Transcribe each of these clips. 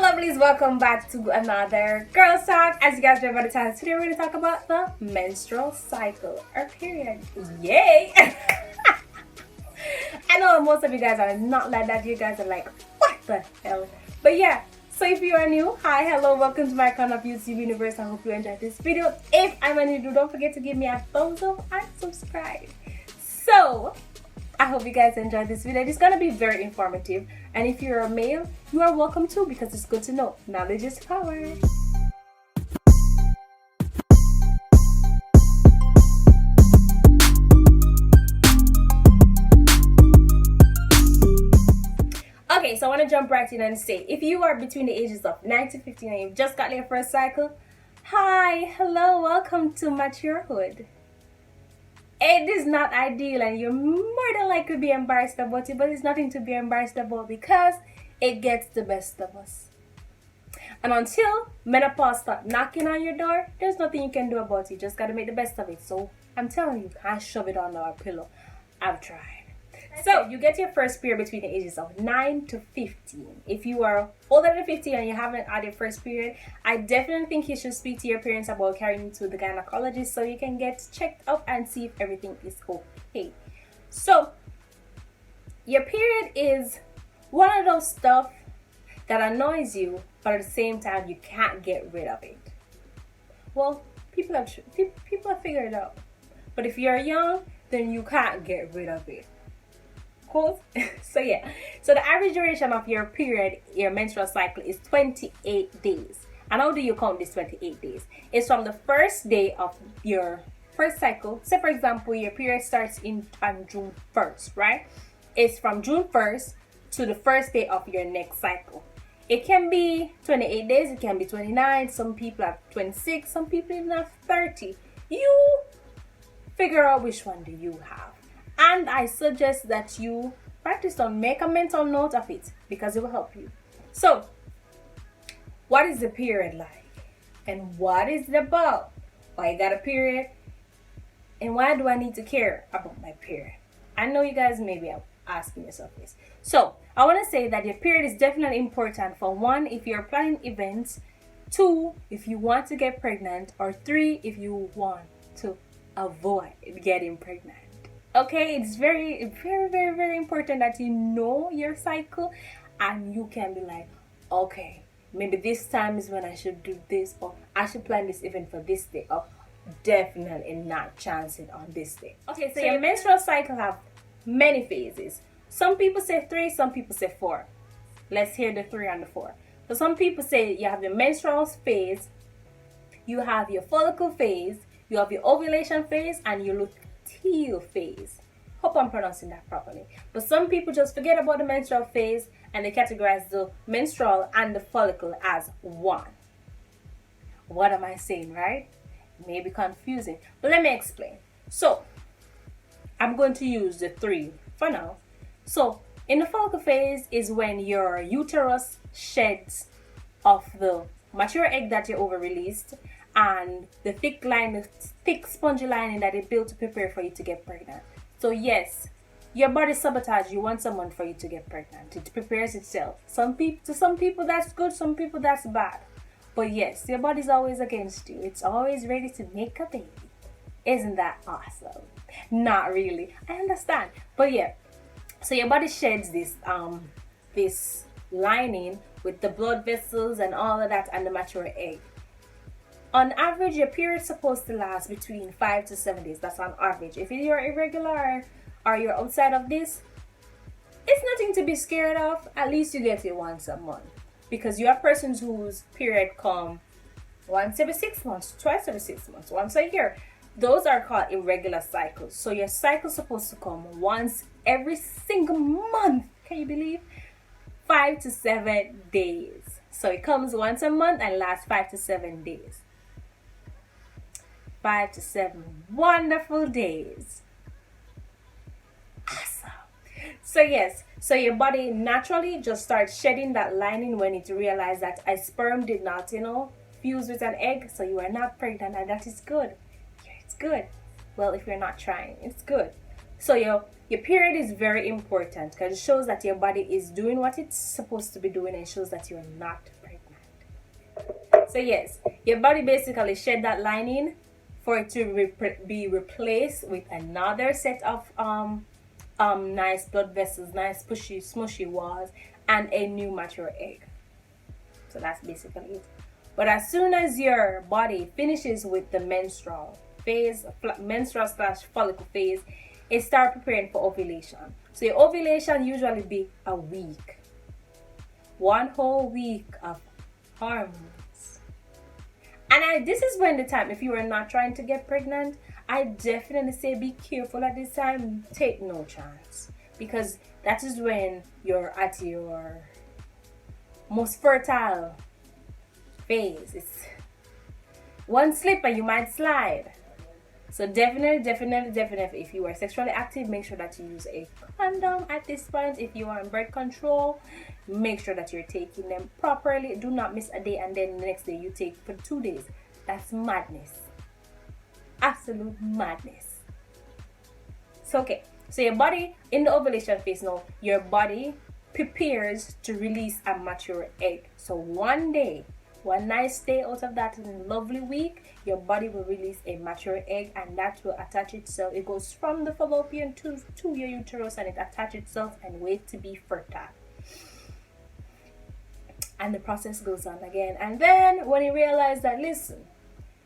my lovelies, welcome back to another Girls Talk. As you guys know by the title, today we're going to talk about the menstrual cycle or period. Yay! I know most of you guys are not like that. You guys are like, what the hell? But yeah, so if you are new, hi, hello, welcome to my corner of YouTube universe. I hope you enjoyed this video. If I'm new, don't forget to give me a thumbs up and subscribe. So I hope you guys enjoyed this video. It's gonna be very informative, and if you're a male, you are welcome too, because it's good to know knowledge is power. Okay, so I want to jump right in and say, if you are between the ages of 9 to 15 and you've just got your first cycle, hi, hello, welcome to maturehood. It is not ideal and you're more than likely to be embarrassed about it, but it's nothing to be embarrassed about because it gets the best of us. And until menopause start knocking on your door, there's nothing you can do about it. You just gotta make the best of it. So I'm telling you, can't shove it under a pillow. I've tried. So you get your first period between the ages of 9 to 15. If you are older than 15 and you haven't had your first period, I definitely think you should speak to your parents about carrying you to the gynecologist so you can get checked up and see if everything is okay. So your period is one of those stuff that annoys you, but at the same time you can't get rid of it. Well, people have figured it out. But if you're young, then you can't get rid of it. Cool. So yeah, so the average duration of your period, your menstrual cycle, is 28 days. And how do you count this 28 days? It's from the first day of your first cycle. Say for example, your period starts on June 1st, right? It's from June 1st to the first day of your next cycle. It can be 28 days, it can be 29, some people have 26, some people even have 30. You figure out which one do you have. And I suggest that you practice on, make a mental note of it, because it will help you. So, what is the period like? And what is it about? Why you got a period? And why do I need to care about my period? I know you guys may be asking yourself this. So, I want to say that your period is definitely important. For one, if you're planning events. 2, if you want to get pregnant. Or 3, if you want to avoid getting pregnant. Okay, it's very important that you know your cycle and you can be like, okay, maybe this time is when I should do this, or I should plan this event for this day, or definitely not chance it on this day. Okay, so your menstrual cycle have many phases. Some people say 3, some people say 4. Let's hear the 3 and the 4. So some people say you have your menstrual phase, you have your follicle phase, you have your ovulation phase, and you luteal phase. Hope I'm pronouncing that properly. But some people just forget about the menstrual phase and they categorize the menstrual and the follicle as one. What am I saying, right? It may be confusing, but let me explain. So I'm going to use the 3 for now. So in the follicle phase is when your uterus sheds off the mature egg that you over-released and the thick spongy lining that it built to prepare for you to get pregnant. So yes, your body sabotage. You want someone for you to get pregnant. It prepares itself. To some people that's good, some people that's bad. But yes, your body's always against you. It's always ready to make a baby. Isn't that awesome? Not really. I understand. But yeah, so your body sheds this lining with the blood vessels and all of that and the mature egg. On average, your period is supposed to last between 5 to 7 days. That's on average. If you're irregular or you're outside of this, it's nothing to be scared of. At least you get it once a month. Because you have persons whose period come once every 6 months, twice every 6 months, once a year. Those are called irregular cycles. So your cycle is supposed to come once every single month. Can you believe? 5 to 7 days. So it comes once a month and lasts 5 to 7 days. 5 to 7 wonderful days. Awesome. So yes, so your body naturally just starts shedding that lining when it realizes that a sperm did not, fuse with an egg, so you are not pregnant, and that is good. Yeah, it's good. Well, if you're not trying, it's good. So your Your period is very important because it shows that your body is doing what it's supposed to be doing, and it shows that you're not pregnant. So yes, your body basically shed that lining for it to be replaced with another set of nice blood vessels, nice pushy smushy walls, and a new mature egg. So that's basically it. But as soon as your body finishes with the menstrual phase, menstrual / follicle phase, it starts preparing for ovulation. So your ovulation usually be a week, one whole week of hormones. And this is when the time, if you are not trying to get pregnant, I definitely say be careful at this time. Take no chance, because that is when you're at your most fertile phase. It's one slip and you might slide. So definitely, if you are sexually active, make sure that you use a condom at this point. If you are on birth control, make sure that you're taking them properly. Do not miss a day and then the next day you take for 2 days. That's madness. Absolute madness. So okay, so your body in the ovulation phase now, your body prepares to release a mature egg. So one day, one nice day out of that lovely week, your body will release a mature egg, and that will attach itself. It goes from the fallopian to your uterus, and it attaches itself and waits to be fertile. And the process goes on again. And then when you realize that, listen,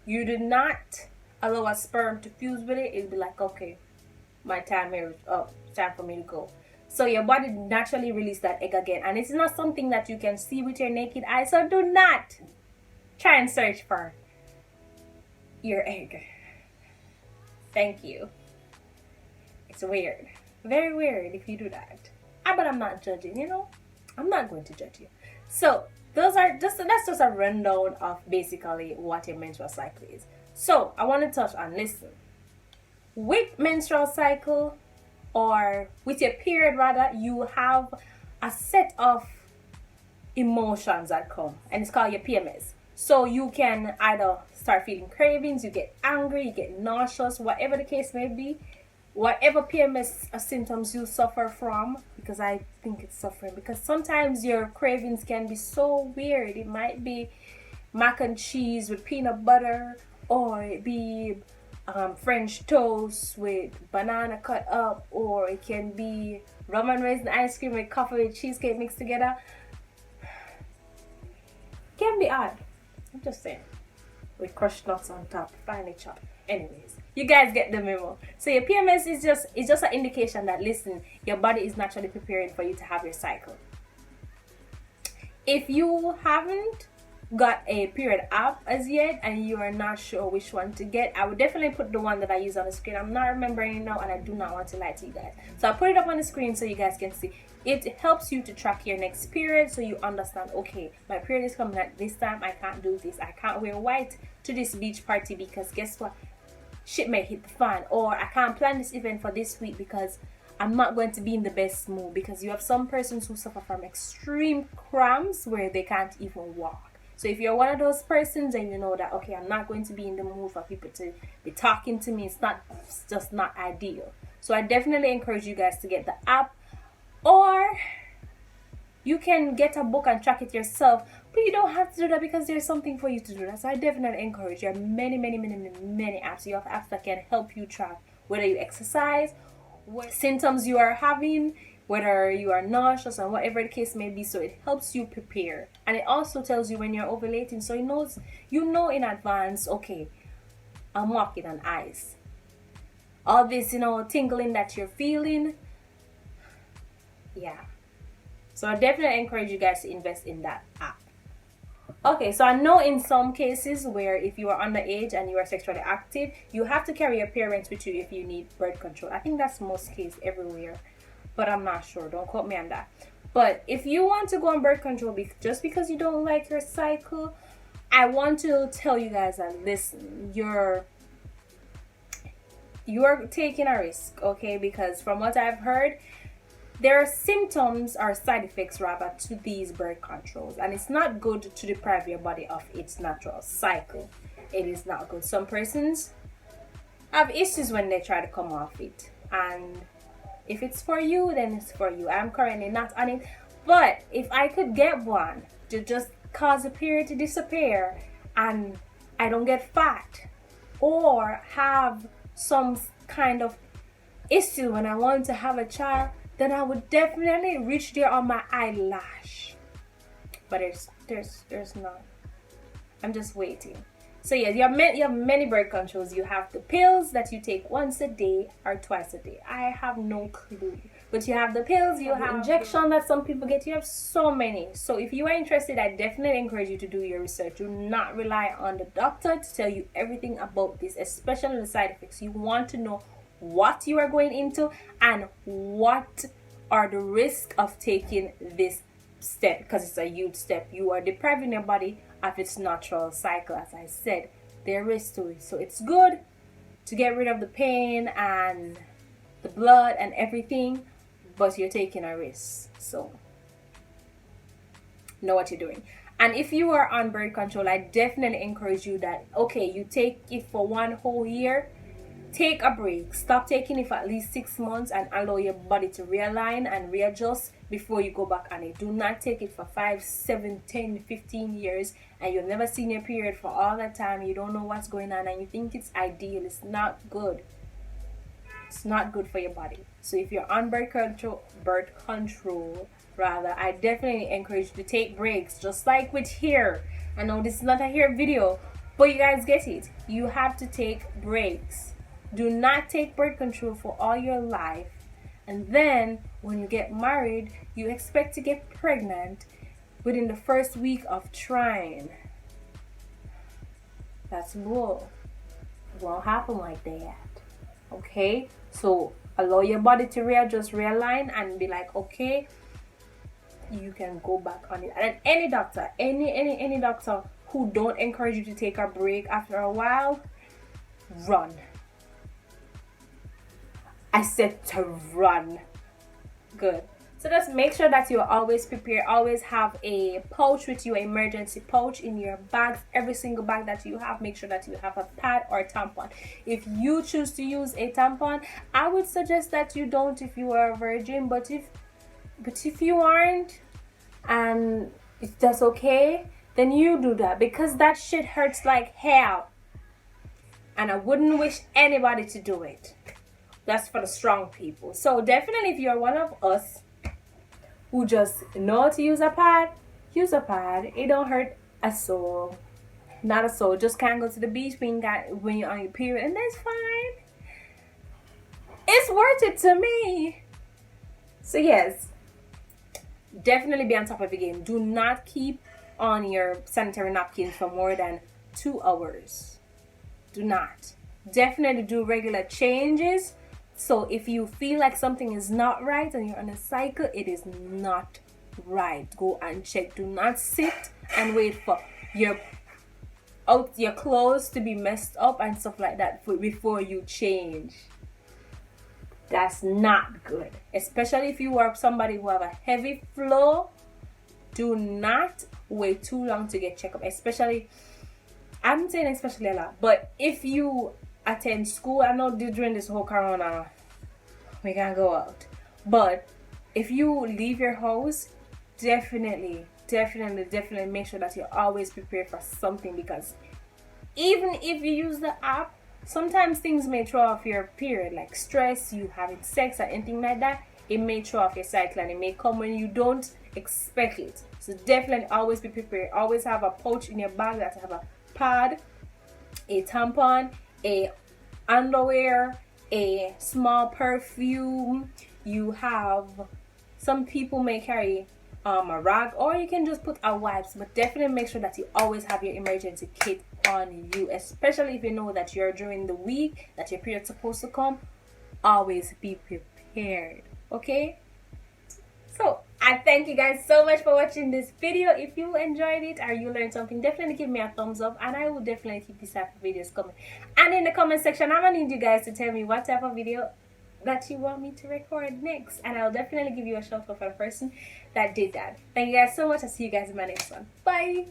you did not allow a sperm to fuse with it, it'll be like, okay, my time here is up. It's time for me to go. So your body naturally releases that egg again. And it's not something that you can see with your naked eye. So do not try and search for your egg. Thank you. It's weird. Very weird if you do that. But I'm not judging, you know. I'm not going to judge you. So that's just a rundown of basically what a menstrual cycle is. So I want to touch on, listen, with menstrual cycle, or with your period rather, you have a set of emotions that come, and it's called your PMS. So you can either start feeling cravings, you get angry, you get nauseous, whatever the case may be, whatever PMS symptoms you suffer from, because I think it's suffering, because sometimes your cravings can be so weird. It might be mac and cheese with peanut butter, or it be French toast with banana cut up, or it can be rum and raisin ice cream with coffee with cheesecake mixed together. Can be odd. I'm just saying. With crushed nuts on top, finely chopped. Anyways, you guys get the memo. So your PMS is just an indication that, listen, your body is naturally preparing for you to have your cycle. If you haven't got a period app as yet and you are not sure which one to get, I would definitely put the one that I use on the screen. I'm not remembering it now, and I do not want to lie to you guys, so I'll put it up on the screen so you guys can see. It helps you to track your next period, so you understand, okay, my period is coming at this time, I can't do this, I can't wear white to this beach party because guess what, shit may hit the fan, or I can't plan this event for this week because I'm not going to be in the best mood, because you have some persons who suffer from extreme cramps where they can't even walk. So if you're one of those persons and you know that, okay, I'm not going to be in the mood for people to be talking to me, it's just not ideal. So I definitely encourage you guys to get the app, or you can get a book and track it yourself, but you don't have to do that because there's something for you to do that. So I definitely encourage you. There are many apps. You have apps that can help you track whether you exercise, what symptoms you are having, whether you are nauseous, and whatever the case may be. So it helps you prepare, and it also tells you when you're ovulating, so you know in advance, okay, I'm walking on ice. All this, tingling that you're feeling, yeah. So I definitely encourage you guys to invest in that app. Okay, so I know in some cases where if you are underage and you are sexually active, you have to carry your parents with you if you need birth control. I think that's most cases everywhere, but I'm not sure. Don't quote me on that. But if you want to go on birth control just because you don't like your cycle, I want to tell you guys that, listen, you're taking a risk, okay? Because from what I've heard, there are symptoms or side effects rather to these birth controls, and it's not good to deprive your body of its natural cycle. It is not good. Some persons have issues when they try to come off it, and If it's for you, then it's for you. I'm currently not on it. But if I could get one to just cause a period to disappear and I don't get fat or have some kind of issue when I want to have a child, then I would definitely reach there on my eyelash. But there's not. I'm just waiting. So yeah, you have many birth controls. You have the pills that you take once a day or twice a day. I have no clue. But you have the pills, you have the injection that some people get. You have so many. So if you are interested, I definitely encourage you to do your research. Do not rely on the doctor to tell you everything about this, especially the side effects. You want to know what you are going into and what are the risks of taking this step, because it's a huge step. You are depriving your body of its natural cycle. As I said, there is to it. So it's good to get rid of the pain and the blood and everything, but you're taking a risk. So know what you're doing. And if you are on birth control, I definitely encourage you that, okay, you take it for 1 whole year, take a break. Stop taking it for at least 6 months and allow your body to realign and readjust before you go back on it. Do not take it for 5, 7, 10, 15 years and you've never seen your period for all that time. You don't know what's going on and you think it's ideal. It's not good. It's not good for your body. So if you're on birth control, I definitely encourage you to take breaks, just like with hair. I know this is not a hair video, but you guys get it. You have to take breaks. Do not take birth control for all your life, and then when you get married, you expect to get pregnant within the first week of trying. That's bull. It won't happen like that. Okay? So allow your body to readjust, realign, and be like, okay, you can go back on it. And any doctor, any doctor who don't encourage you to take a break after a while, run. I said to run. Good. So just make sure that you're always prepared. Always have a pouch with you, an emergency pouch in your bags. Every single bag that you have, make sure that you have a pad or a tampon. If you choose to use a tampon, I would suggest that you don't if you are a virgin. But if you aren't, and if that's okay, then you do that, because that shit hurts like hell. And I wouldn't wish anybody to do it. That's for the strong people. So definitely if you're one of us who just know how to use a pad, use a pad. It don't hurt a soul. Not a soul. Just can't go to the beach when you're on your period, and that's fine. It's worth it to me. So yes, definitely be on top of the game. Do not keep on your sanitary napkins for more than 2 hours. Do not. Definitely do regular changes. So if you feel like something is not right and you're on a cycle, it is not right. Go and check. Do not sit and wait for your clothes to be messed up and stuff like that before you change. That's not good. Especially if you are somebody who have a heavy flow. Do not wait too long to get checked up. Especially, I'm saying especially a lot, but if you attend school, I know during this whole corona we can't go out, but if you leave your house, definitely make sure that you're always prepared for something, because even if you use the app, sometimes things may throw off your period, like stress, you having sex or anything like that. It may throw off your cycle and it may come when you don't expect it. So definitely always be prepared. Always have a pouch in your bag that have a pad, a tampon, a underwear, a small perfume. You have, some people may carry a rag, or you can just put a wipes, but definitely make sure that you always have your emergency kit on you, especially if you know that you're during the week that your period's supposed to come. Always be prepared. Okay, so I thank you guys so much for watching this video. If you enjoyed it or you learned something, definitely give me a thumbs up, and I will definitely keep this type of videos coming. And in the comment section, I'm gonna need you guys to tell me what type of video that you want me to record next, and I'll definitely give you a shout out for the person that did that. Thank you guys so much. I'll see you guys in my next one. Bye.